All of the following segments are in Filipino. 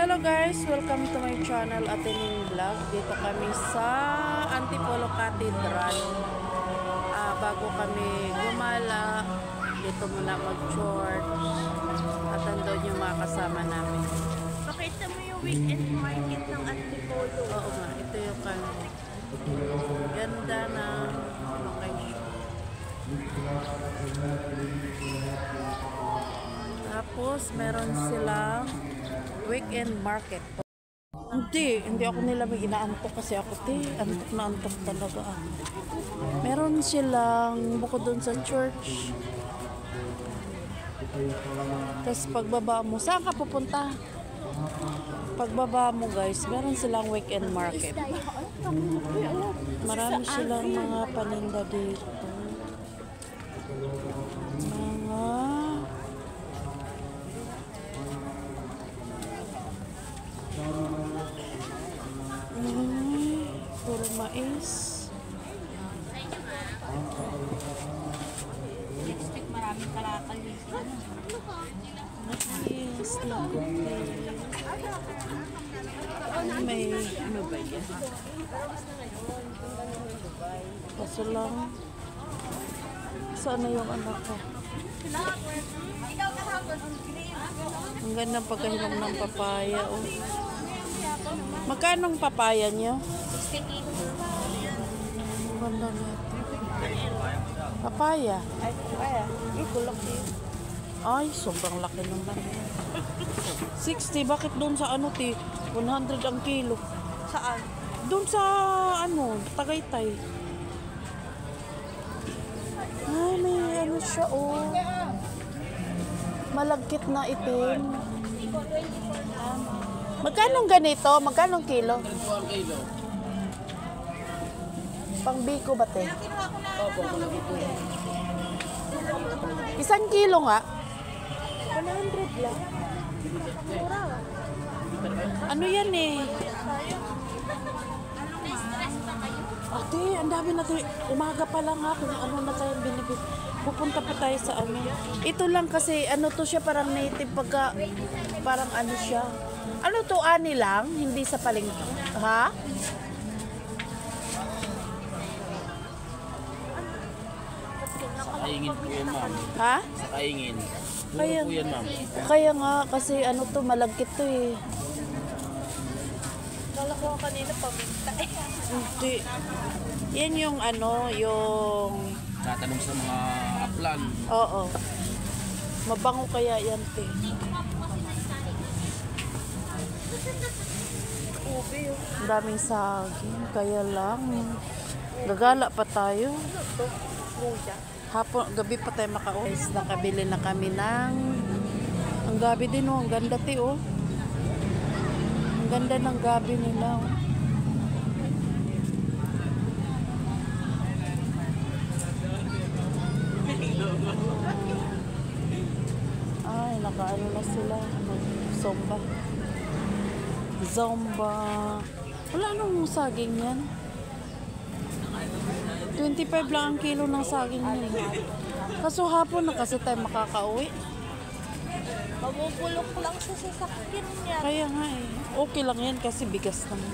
Hello guys, welcome to my channel Atening Vlog. Dito kami sa Antipolo Cathedral. Bago kami gumala, dito muna mag-church. At andun yung mga kasama namin. Pakita mo yung weekend market ng Antipolo. Oo nga, ito yung ganda ng location. Tapos meron silang weekend market. Hindi ako nila may inaantok kasi ako antok na antok talaga ako. Meron silang bukod doon sa church. Tapos pagbaba mo, saan ka pupunta? Pagbaba mo guys, meron silang weekend market. Marami silang mga paninda dito. Puro mais. Lipstick, maraming kalakal dito. Mais, lagote. May ano ba yan? Kaso lang, saan na yung anak ko? Ang ganda pagkahinom ng papaya. Oh. Magkano ang papaya niyo? 60 kilos. Ang ganda na. Papaya? Ay, papaya. Kulok din. Ay, sobrang laki naman. 60, bakit doon sa ano 100 ang kilo? Saan? Doon sa Tagaytay. Ay, may ano siya malagkit na itim. Magkano ganito? Magkano kilo? 1 kilo. Pang biko ba te? Isang kilo nga? 100 lang. Mura. Ano yan eh? Ate, ang dami na tayo. Umaga pa lang ha, kung ano na tayong binibig. Pupunta pa tayo sa ano. Ito lang kasi, to siya parang native pagka, parang ano siya. Ano to, ani lang? Hindi sa paling, ha? Sa kaingin po yan, ma'am. Ha? Sa kaingin. Kaya, Po yan, ma'am. kaya nga, kasi to, malagkit to eh. Kala ko kanina paminta eh. Hindi. Yan yung yung... Tatanong sa mga aplan. Oo. Mabango kaya yan, te. Ube yun. Ang daming saging, kaya lang. Gagala pa tayo. Luya. Gabi pa tayo makauwi. Nakabili na kami ng... Ang gabi din ang ganda te Ang ganda ng gabi nila Ay, nakaano na sila. Zomba. Wala nung saging yan. 25 lang ang kilo ng saging niya. Kaso hapon na kasi tayo makakauwi. Mabubulok lang sa sasakyan niya. Kaya nga eh. Okay lang yan kasi bigas naman.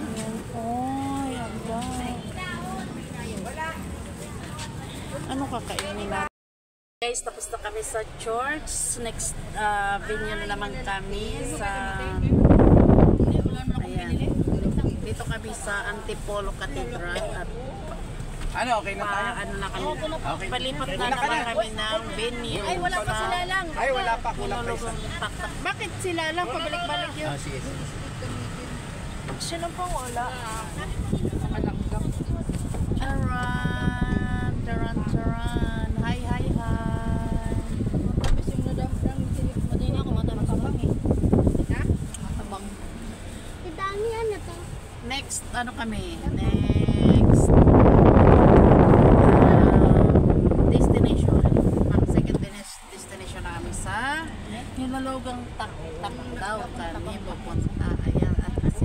Ayan. Oy, aga. Ano kakainin natin? Guys, tapos na kami sa church. Next venue na naman kami sa... Ayan. Dito kami sa Antipolo Cathedral at Okay na tayo? Okay. Palipat na naman kami ng venue. Ay, wala pa sila lang. Ay, wala pa. Kulang pa isa. Bakit sila lang? Pabalik-balik yun. Sige. Siya lang pang wala. Taran. Hi. Next, Next destination. Second destination na kami sa Hinulugang Takdaw kami pupunta. Ayan, at kasi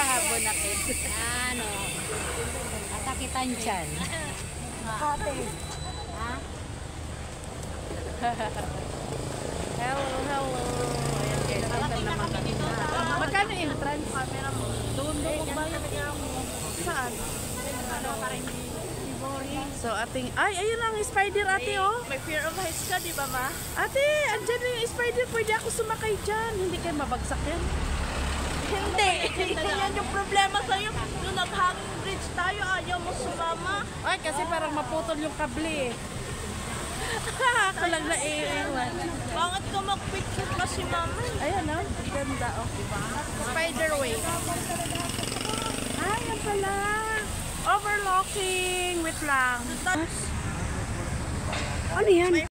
Bonakit. Ano? Atakitan dyan. Ate. Ha? Hello, hello. Ayan guys, ito naman kami. Magkano entrance? Doon magbayad. Saan? So ating, ay ayun ang spider ate oh. May fear of heights ka, di ba ma? Ate, andyan na yung spider. Pwede ako sumakay dyan. Hindi kayo mabagsak yan. Hindi. Yan yung problema sa'yo. Nung nag-hanging bridge tayo, ayaw mo sumama. Ay, kasi parang maputol yung kable eh. Ako lang na iiwan. Bakit ka mag-picture kasi mama? Ayan oh, ganda oh. Spider way. Ay, yan pala. Overlocking. Wait lang. Ano yan?